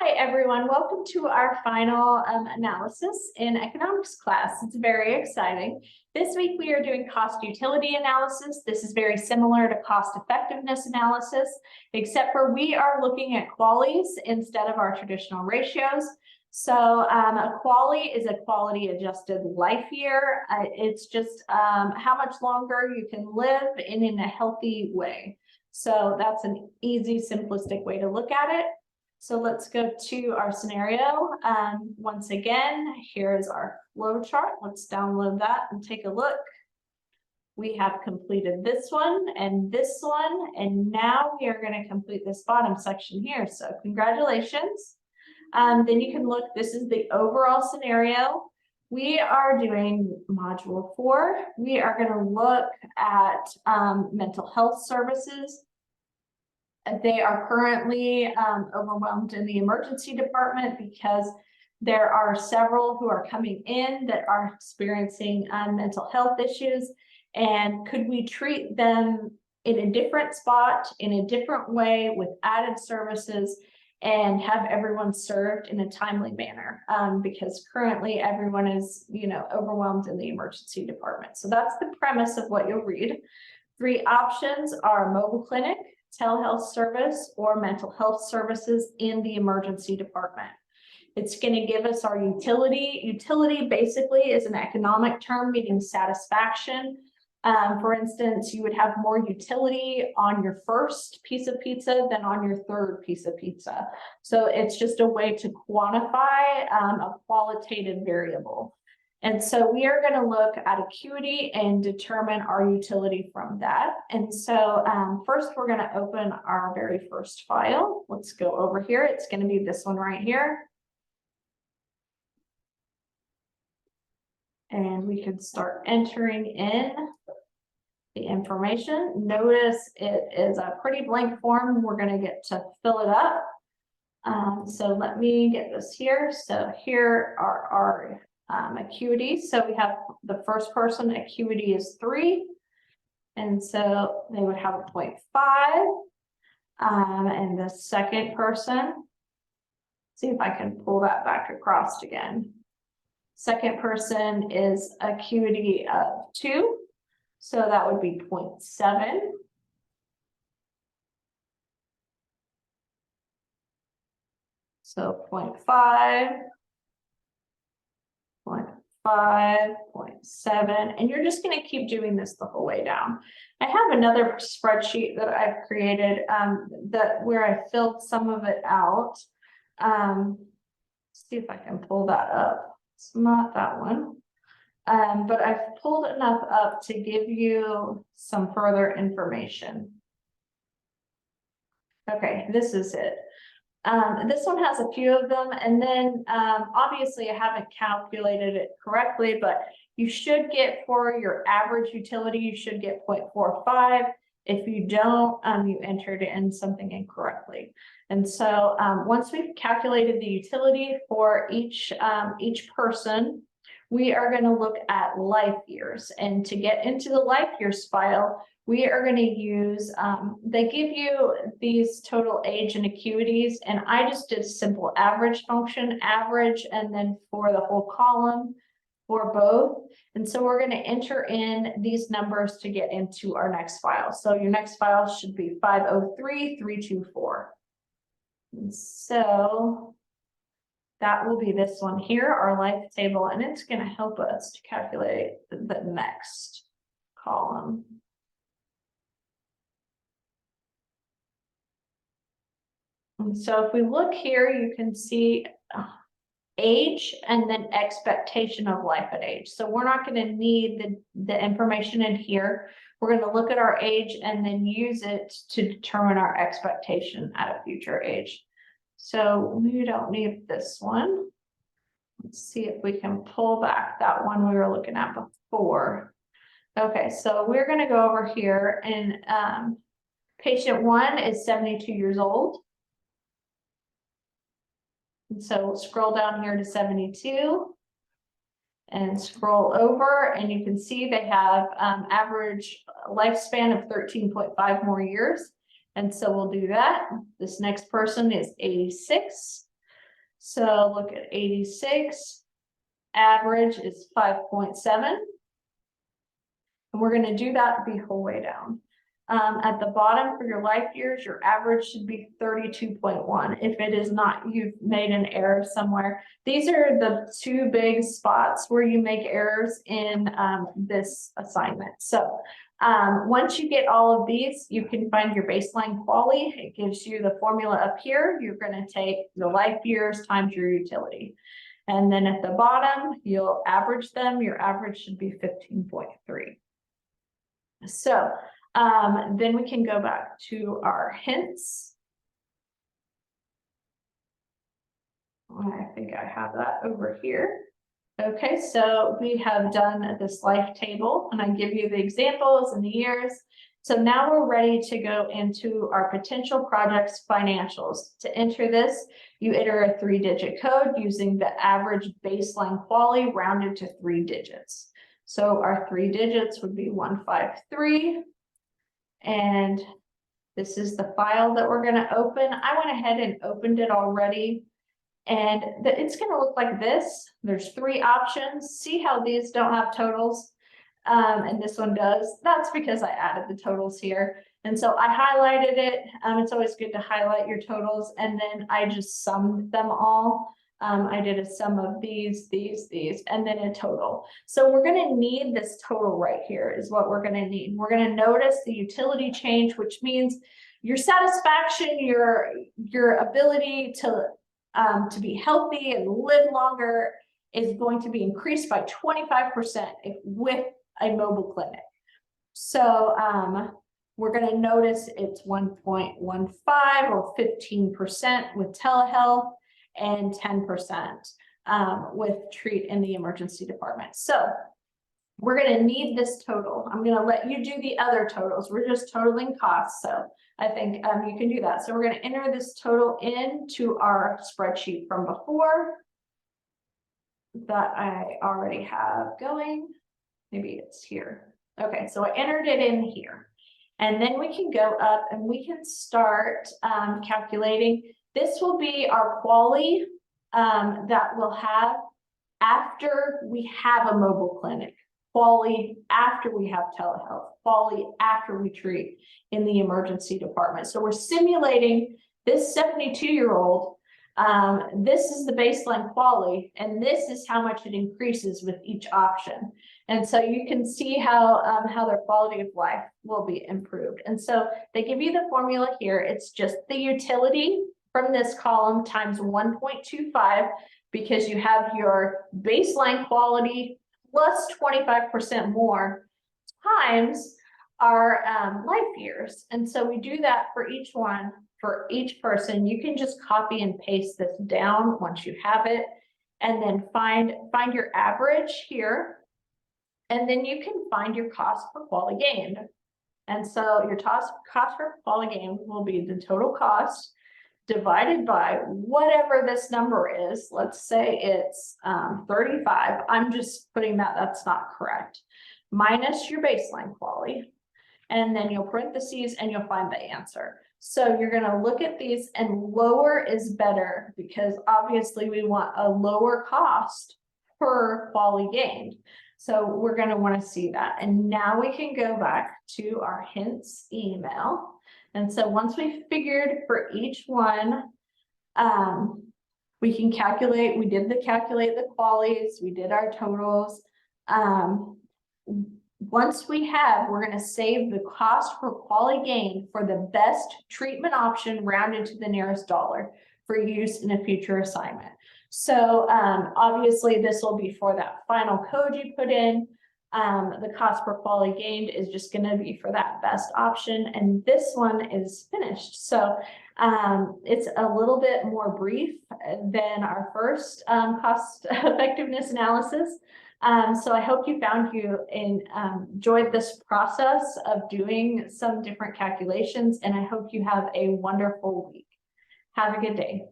Hi, everyone. Welcome to our final analysis in economics class. It's very exciting. This week, we are doing cost utility analysis. This is very similar to cost effectiveness analysis, except for we are looking at QALYs instead of our traditional ratios. So a QALY is a quality adjusted life year. It's just how much longer you can live in a healthy way. So that's an easy, simplistic way to look at it. So let's go to our scenario. Once again, here's our flow chart. Let's download that and take a look. We have completed this one, and now we are going to complete this bottom section here. So congratulations. Then you can look, this is the overall scenario. We are doing module 4. We are going to look at mental health services. They are currently overwhelmed in the emergency department because there are several who are coming in that are experiencing mental health issues. And could we treat them in a different spot, in a different way, with added services, and have everyone served in a timely manner? Because currently everyone is, overwhelmed in the emergency department. So that's the premise of what you'll read. 3 options are mobile clinic, telehealth service, or mental health services in the emergency department. It's going to give us our utility. Utility basically is an economic term meaning satisfaction. For instance, you would have more utility on your first piece of pizza than on your third piece of pizza. So it's just a way to quantify a qualitative variable. And so we are going to look at acuity and determine our utility from that. And so first, we're going to open our very first file. Let's go over here. It's going to be this one right here. And we can start entering in the information. Notice it is a pretty blank form. We're going to get to fill it up. So let me get this here. So here are our acuity. So we have the first person acuity is 3, and so they would have a 0.5. And the second person, see if I can pull that back across again. Second person is acuity of 2, so that would be 0.7. So 0.5. 0.5, 0.7, and you're just going to keep doing this the whole way down. I have another spreadsheet that I've created where I filled some of it out. See if I can pull that up. It's not that one, but I've pulled enough up to give you some further information. Okay, this is it. This one has a few of them, and then obviously I haven't calculated it correctly, but you should get, for your average utility, you should get 0.45. If you don't, you entered in something incorrectly. And so once we've calculated the utility for each person, we are going to look at life years. And to get into the life years file, we are going to use, they give you these total age and acuities, and I just did a simple average function, average, and then for the whole column for both. And so we're going to enter in these numbers to get into our next file. So your next file should be 503324. And so that will be this one here, our life table, and it's going to help us to calculate the next column. And so if we look here, you can see age and then expectation of life at age. So we're not going to need the information in here. We're going to look at our age and then use it to determine our expectation at a future age. So we don't need this one. Let's see if we can pull back that one we were looking at before. Okay, so we're going to go over here, and patient 1 is 72 years old. And so we'll scroll down here to 72 and scroll over, and you can see they have average lifespan of 13.5 more years. And so we'll do that. This next person is 86. So look at 86, average is 5.7. And we're going to do that the whole way down. At the bottom for your life years, your average should be 32.1. If it is not, you've made an error somewhere. These are the two big spots where you make errors in this assignment. So once you get all of these, you can find your baseline quality. It gives you the formula up here. You're going to take the life years times your utility. And then at the bottom, you'll average them. Your average should be 15.3. So then we can go back to our hints. I think I have that over here. Okay, so we have done this life table and I give you the examples and the years. So now we're ready to go into our potential projects financials. To enter this, you enter a 3-digit code using the average baseline quality rounded to 3 digits. So our 3 digits would be 153. And this is the file that we're going to open. I went ahead and opened it already. And it's going to look like this. There's 3 options. See how these don't have totals? And this one does. That's because I added the totals here. And so I highlighted it. It's always good to highlight your totals. And then I just summed them all. I did a sum of these, and then a total. So we're going to need this total right here is what we're going to need. We're going to notice the utility change, which means your satisfaction, your ability to be healthy and live longer is going to be increased by 25% with a mobile clinic. So we're going to notice it's 1.15 or 15% with telehealth and 10% with treat in the emergency department. So we're going to need this total. I'm going to let you do the other totals. We're just totaling costs. So I think you can do that. So we're going to enter this total into our spreadsheet from before that I already have going. Maybe it's here. Okay, so I entered it in here. And then we can go up and we can start calculating. This will be our quality that we'll have after we have a mobile clinic, quality after we have telehealth, quality after we treat in the emergency department. So we're simulating this 72-year-old. This is the baseline quality, and this is how much it increases with each option. And so you can see how their quality of life will be improved. And so they give you the formula here. It's just the utility from this column times 1.25, because you have your baseline quality plus 25% more times our life years. And so we do that for each one, for each person. You can just copy and paste this down once you have it, and then find your average here. And then you can find your cost per quality gained. And so your cost per quality gained will be the total cost divided by whatever this number is. Let's say it's 35. I'm just putting that's not correct. Minus your baseline quality. And then you'll parentheses and you'll find the answer. So you're going to look at these, and lower is better because obviously we want a lower cost per quality gained. So we're going to want to see that. And now we can go back to our hints email. And so once we figured for each one, we can calculate, calculate the qualities, we did our totals. Once we're going to save the cost per quality gain for the best treatment option rounded to the nearest dollar for use in a future assignment. So obviously this will be for that final code you put in. The cost per quality gained is just going to be for that best option. And this one is finished. So it's a little bit more brief than our first cost effectiveness analysis. So I hope you enjoyed this process of doing some different calculations, and I hope you have a wonderful week. Have a good day.